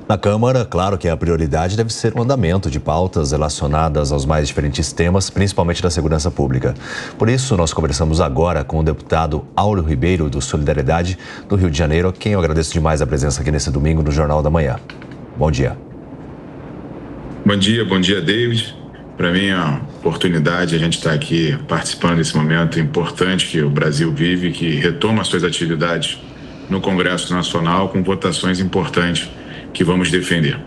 Na Câmara, claro que a prioridade deve ser o andamento de pautas relacionadas aos mais diferentes temas, principalmente da segurança pública. Por isso, nós conversamos agora com o deputado Áureo Ribeiro, do Solidariedade, do Rio de Janeiro, a quem eu agradeço demais a presença aqui nesse domingo no Jornal da Manhã. Bom dia. Bom dia, David. Para mim é uma oportunidade a gente estar aqui participando desse momento importante que o Brasil vive, que retoma suas atividades no Congresso Nacional com votações importantes que vamos defender.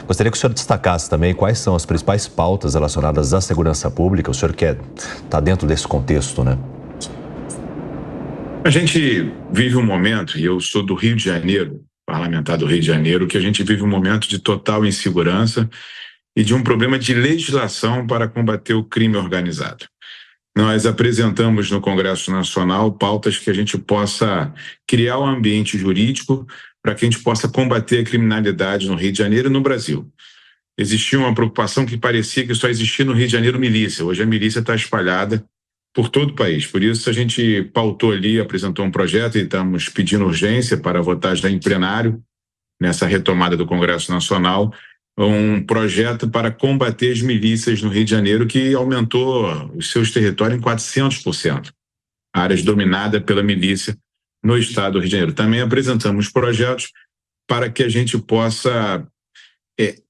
Gostaria que o senhor destacasse também quais são as principais pautas relacionadas à segurança pública. O senhor quer estar dentro desse contexto, né? A gente vive um momento, e eu sou do Rio de Janeiro, parlamentar do Rio de Janeiro, que a gente vive um momento de total insegurança e de um problema de legislação para combater o crime organizado. Nós apresentamos no Congresso Nacional pautas que a gente possa criar um ambiente jurídico para que a gente possa combater a criminalidade no Rio de Janeiro e no Brasil. Existia uma preocupação que parecia que só existia no Rio de Janeiro milícia. Hoje a milícia está espalhada por todo o país. Por isso a gente pautou ali, apresentou um projeto e estamos pedindo urgência para votar já em plenário, nessa retomada do Congresso Nacional, um projeto para combater as milícias no Rio de Janeiro, que aumentou os seus territórios em 400%. Áreas dominadas pela milícia no estado do Rio de Janeiro. Também apresentamos projetos para que a gente possa...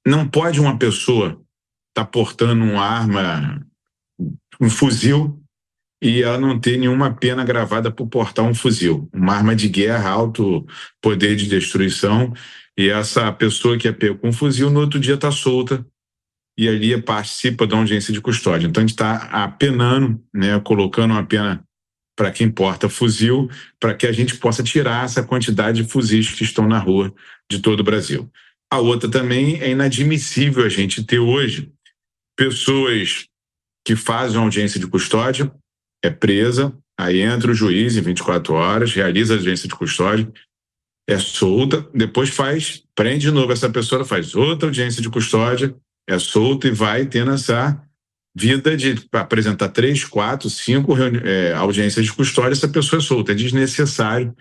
não pode uma pessoa estar portando uma arma, um fuzil, e ela não ter nenhuma pena gravada por portar um fuzil. Uma arma de guerra, alto poder de destruição, e essa pessoa que é pega com um fuzil, no outro dia está solta, e ali participa da audiência de custódia. Então a gente está apenando, né, colocando uma pena para quem porta fuzil, para que a gente possa tirar essa quantidade de fuzis que estão na rua de todo o Brasil. A outra também é inadmissível a gente ter hoje pessoas que fazem uma audiência de custódia, é presa, aí entra o juiz em 24 horas, realiza a audiência de custódia, é solta, depois prende de novo essa pessoa, ela faz outra audiência de custódia, é solta e vai tendo essa vida de apresentar 3, 4, 5 audiências de custódia, essa pessoa é solta. É desnecessário,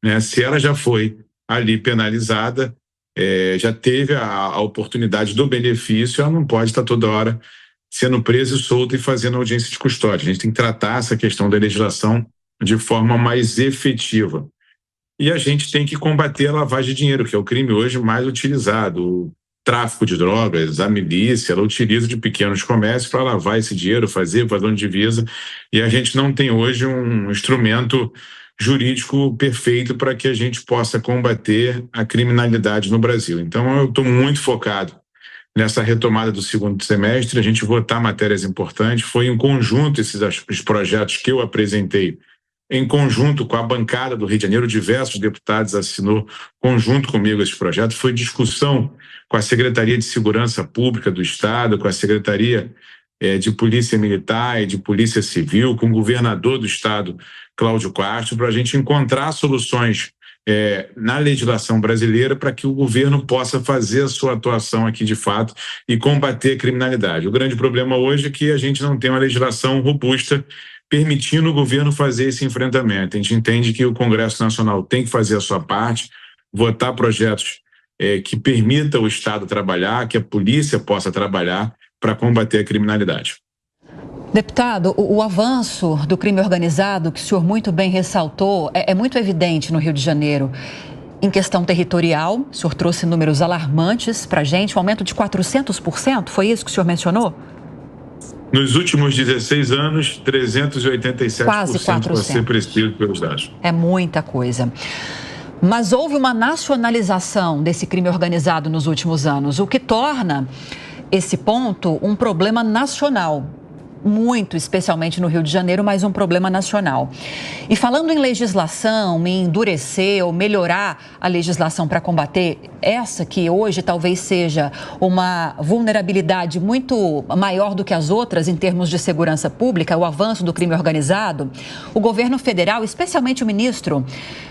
né? Se ela já foi ali penalizada, já teve a oportunidade do benefício, ela não pode estar toda hora sendo presa e solta e fazendo audiência de custódia. A gente tem que tratar essa questão da legislação de forma mais efetiva. E a gente tem que combater a lavagem de dinheiro, que é o crime hoje mais utilizado. O tráfico de drogas, a milícia, ela utiliza de pequenos comércios para lavar esse dinheiro, fazer evasão de divisa, e a gente não tem hoje um instrumento jurídico perfeito para que a gente possa combater a criminalidade no Brasil. Então eu estou muito focado nessa retomada do segundo semestre, a gente votar matérias importantes. Foi em conjunto os projetos que eu apresentei, em conjunto com a bancada do Rio de Janeiro, diversos deputados assinou conjunto comigo esse projeto. Foi discussão com a Secretaria de Segurança Pública do Estado, com a Secretaria de Polícia Militar e de Polícia Civil, com o governador do Estado, Cláudio Castro, para a gente encontrar soluções na legislação brasileira para que o governo possa fazer a sua atuação aqui de fato e combater a criminalidade. O grande problema hoje é que a gente não tem uma legislação robusta permitindo o governo fazer esse enfrentamento. A gente entende que o Congresso Nacional tem que fazer a sua parte, votar projetos que permitam o Estado trabalhar, que a polícia possa trabalhar para combater a criminalidade. Deputado, o avanço do crime organizado, que o senhor muito bem ressaltou, é muito evidente no Rio de Janeiro. Em questão territorial, o senhor trouxe números alarmantes para a gente, um aumento de 400%, foi isso que o senhor mencionou? Nos últimos 16 anos, 387%, quase 400%. Para ser preciso pelos dados. É muita coisa. Mas houve uma nacionalização desse crime organizado nos últimos anos, o que torna esse ponto um problema nacional. Muito, especialmente no Rio de Janeiro, mas um problema nacional. E falando em legislação, em endurecer ou melhorar a legislação para combater essa que hoje talvez seja uma vulnerabilidade muito maior do que as outras em termos de segurança pública, o avanço do crime organizado, o governo federal, especialmente o ministro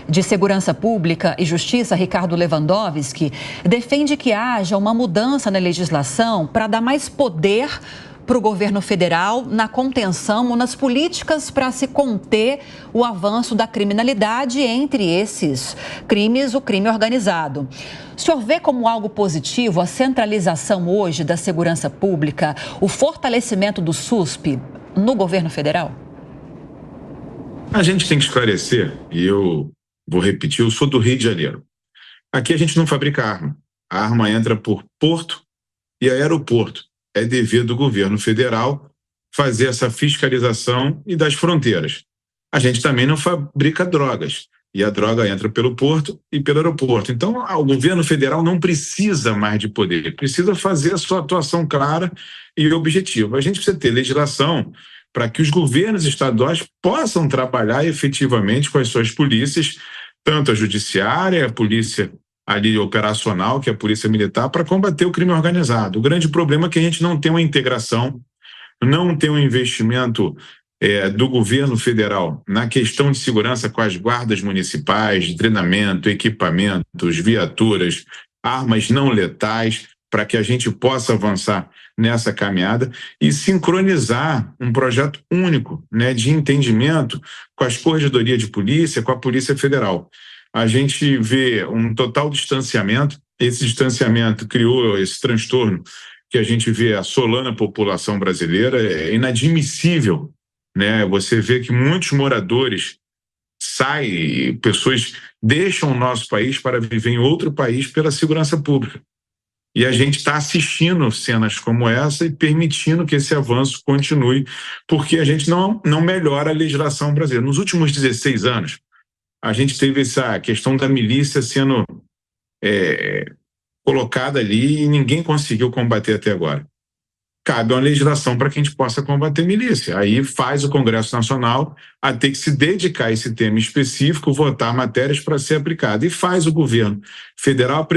de Segurança Pública e Justiça, Ricardo Lewandowski, defende que haja uma mudança na legislação para dar mais poder para o governo federal na contenção ou nas políticas para se conter o avanço da criminalidade, entre esses crimes, o crime organizado. O senhor vê como algo positivo a centralização hoje da segurança pública, o fortalecimento do SUSP no governo federal? A gente tem que esclarecer, e eu vou repetir, eu sou do Rio de Janeiro. Aqui a gente não fabrica arma. A arma entra por porto e aeroporto. É dever do governo federal fazer essa fiscalização e das fronteiras. A gente também não fabrica drogas. E a droga entra pelo porto e pelo aeroporto. Então, o governo federal não precisa mais de poder, precisa fazer a sua atuação clara e objetiva. A gente precisa ter legislação para que os governos estaduais possam trabalhar efetivamente com as suas polícias, tanto a judiciária, a polícia ali operacional, que é a polícia militar, para combater o crime organizado. O grande problema é que a gente não tem uma integração, não tem um investimento do governo federal na questão de segurança com as guardas municipais, treinamento, equipamentos, viaturas, armas não letais, para que a gente possa avançar nessa caminhada e sincronizar um projeto único, né, de entendimento com as corregedorias de polícia, com a Polícia Federal. A gente vê um total distanciamento, esse distanciamento criou esse transtorno que a gente vê assolando a população brasileira, é inadmissível, né? Você vê que muitos moradores saem, pessoas deixam o nosso país para viver em outro país pela segurança pública. E a gente está assistindo cenas como essa e permitindo que esse avanço continue, porque a gente não melhora a legislação brasileira. Nos últimos 16 anos, a gente teve essa questão da milícia sendo colocada ali e ninguém conseguiu combater até agora. Cabe uma legislação para que a gente possa combater milícia. Aí faz o Congresso Nacional a ter que se dedicar a esse tema específico, votar matérias para ser aplicado. E faz o governo federal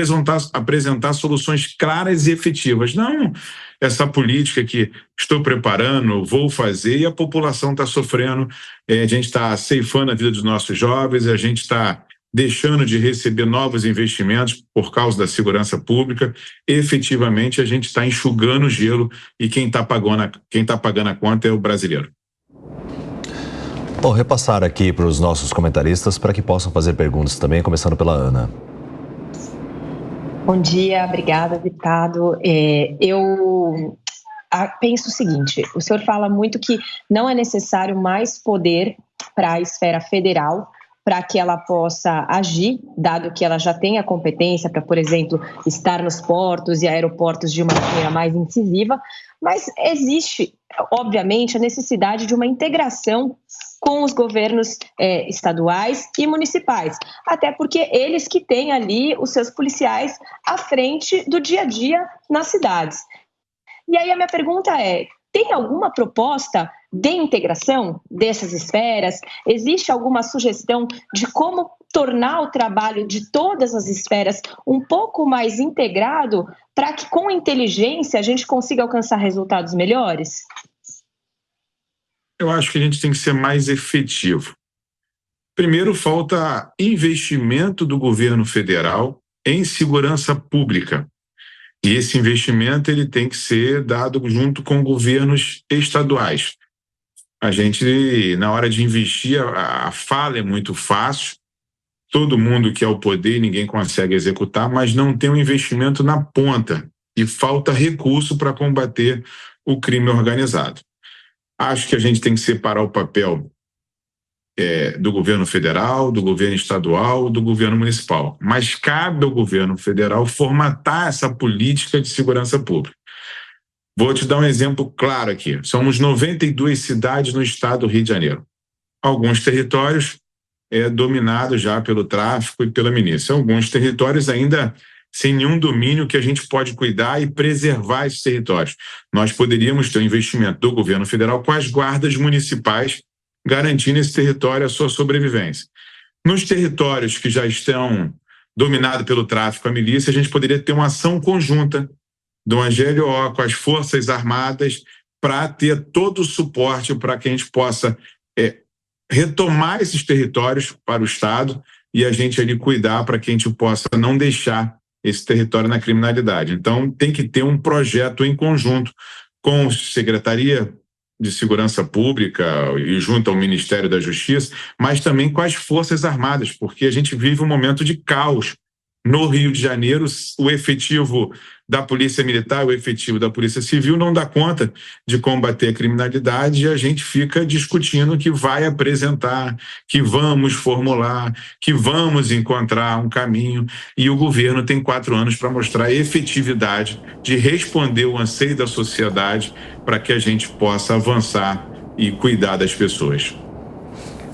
apresentar soluções claras e efetivas. Não essa política que estou preparando, vou fazer, e a população está sofrendo, a gente está ceifando a vida dos nossos jovens, a gente está deixando de receber novos investimentos por causa da segurança pública. Efetivamente, a gente está enxugando o gelo e quem está pagando a conta é o brasileiro. Bom, repassar aqui para os nossos comentaristas para que possam fazer perguntas também, começando pela Ana. Bom dia, obrigada, deputado. Eu penso o seguinte, o senhor fala muito que não é necessário mais poder para a esfera federal, para que ela possa agir, dado que ela já tem a competência para, por exemplo, estar nos portos e aeroportos de uma maneira mais incisiva, mas existe, obviamente, a necessidade de uma integração com os governos estaduais e municipais, até porque eles que têm ali os seus policiais à frente do dia a dia nas cidades. E aí a minha pergunta é, tem alguma proposta de integração dessas esferas? Existe alguma sugestão de como tornar o trabalho de todas as esferas um pouco mais integrado para que com inteligência a gente consiga alcançar resultados melhores? Eu acho que a gente tem que ser mais efetivo. Primeiro, falta investimento do governo federal em segurança pública. E esse investimento ele tem que ser dado junto com governos estaduais. A gente, na hora de investir, a fala é muito fácil, todo mundo quer o poder, ninguém consegue executar, mas não tem um investimento na ponta e falta recurso para combater o crime organizado. Acho que a gente tem que separar o papel do governo federal, do governo estadual, do governo municipal. Mas cabe ao governo federal formatar essa política de segurança pública. Vou te dar um exemplo claro aqui. Somos 92 cidades no estado do Rio de Janeiro. Alguns territórios dominados já pelo tráfico e pela milícia. Alguns territórios ainda sem nenhum domínio que a gente pode cuidar e preservar esses territórios. Nós poderíamos ter um investimento do governo federal com as guardas municipais garantindo esse território a sua sobrevivência. Nos territórios que já estão dominados pelo tráfico e a milícia, a gente poderia ter uma ação conjunta do AGLO com as Forças Armadas para ter todo o suporte para que a gente possa retomar esses territórios para o Estado e a gente ali cuidar para que a gente possa não deixar esse território na criminalidade. Então, tem que ter um projeto em conjunto com a Secretaria de Segurança Pública e junto ao Ministério da Justiça, mas também com as Forças Armadas, porque a gente vive um momento de caos. No Rio de Janeiro, o efetivo da Polícia Militar, o efetivo da Polícia Civil não dá conta de combater a criminalidade e a gente fica discutindo que vai apresentar, que vamos formular, que vamos encontrar um caminho, e o governo tem 4 anos para mostrar a efetividade de responder o anseio da sociedade para que a gente possa avançar e cuidar das pessoas.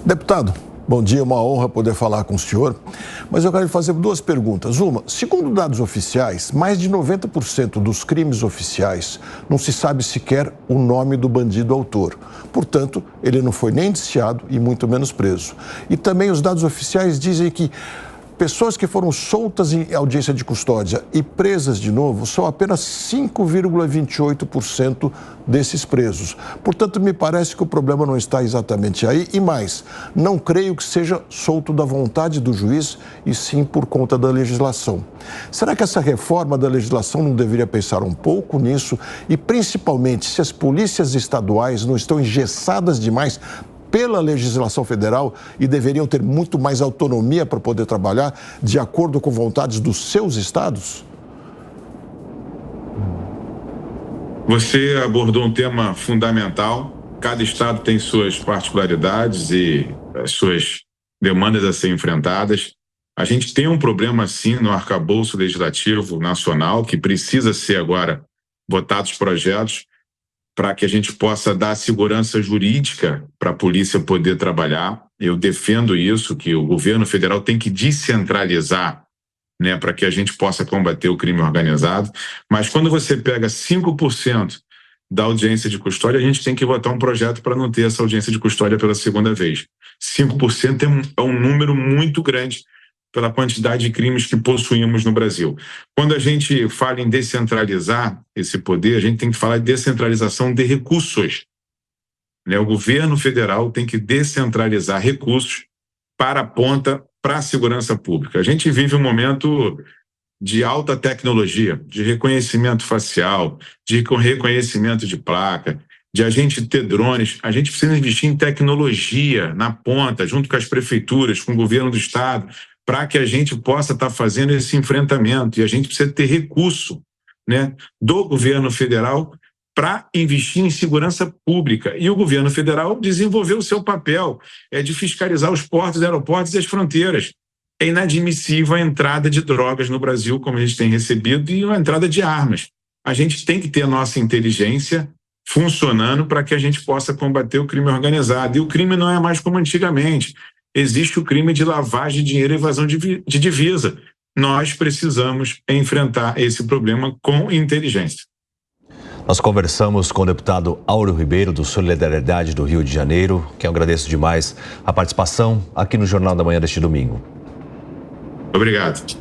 Deputado, bom dia, uma honra poder falar com o senhor, mas eu quero lhe fazer 2 perguntas. Uma, segundo dados oficiais, mais de 90% dos crimes oficiais não se sabe sequer o nome do bandido autor. Portanto, ele não foi nem indiciado e muito menos preso. E também os dados oficiais dizem que pessoas que foram soltas em audiência de custódia e presas de novo são apenas 5,28% desses presos. Portanto, me parece que o problema não está exatamente aí. E mais, não creio que seja solto da vontade do juiz e sim por conta da legislação. Será que essa reforma da legislação não deveria pensar um pouco nisso? E principalmente, se as polícias estaduais não estão engessadas demais pela legislação federal e deveriam ter muito mais autonomia para poder trabalhar de acordo com vontades dos seus estados? Você abordou um tema fundamental. Cada estado tem suas particularidades e as suas demandas a serem enfrentadas. A gente tem um problema, sim, no arcabouço legislativo nacional, que precisa ser agora votados projetos para que a gente possa dar segurança jurídica para a polícia poder trabalhar. Eu defendo isso, que o governo federal tem que descentralizar, né, para que a gente possa combater o crime organizado. Mas quando você pega 5% da audiência de custódia, a gente tem que votar um projeto para não ter essa audiência de custódia pela segunda vez. 5% é um número muito grande pela quantidade de crimes que possuímos no Brasil. Quando a gente fala em descentralizar esse poder, a gente tem que falar de descentralização de recursos. O governo federal tem que descentralizar recursos para a ponta, para a segurança pública. A gente vive um momento de alta tecnologia, de reconhecimento facial, de reconhecimento de placa, de a gente ter drones. A gente precisa investir em tecnologia na ponta, junto com as prefeituras, com o governo do estado, para que a gente possa estar fazendo esse enfrentamento. E a gente precisa ter recurso, né, do governo federal para investir em segurança pública. E o governo federal desenvolveu o seu papel, de fiscalizar os portos, aeroportos e as fronteiras. É inadmissível a entrada de drogas no Brasil, como a gente tem recebido, e a entrada de armas. A gente tem que ter a nossa inteligência funcionando para que a gente possa combater o crime organizado. E o crime não é mais como antigamente. Existe o crime de lavagem de dinheiro e evasão de divisa. Nós precisamos enfrentar esse problema com inteligência. Nós conversamos com o deputado Áureo Ribeiro, do Solidariedade do Rio de Janeiro, que eu agradeço demais a participação aqui no Jornal da Manhã deste domingo. Obrigado.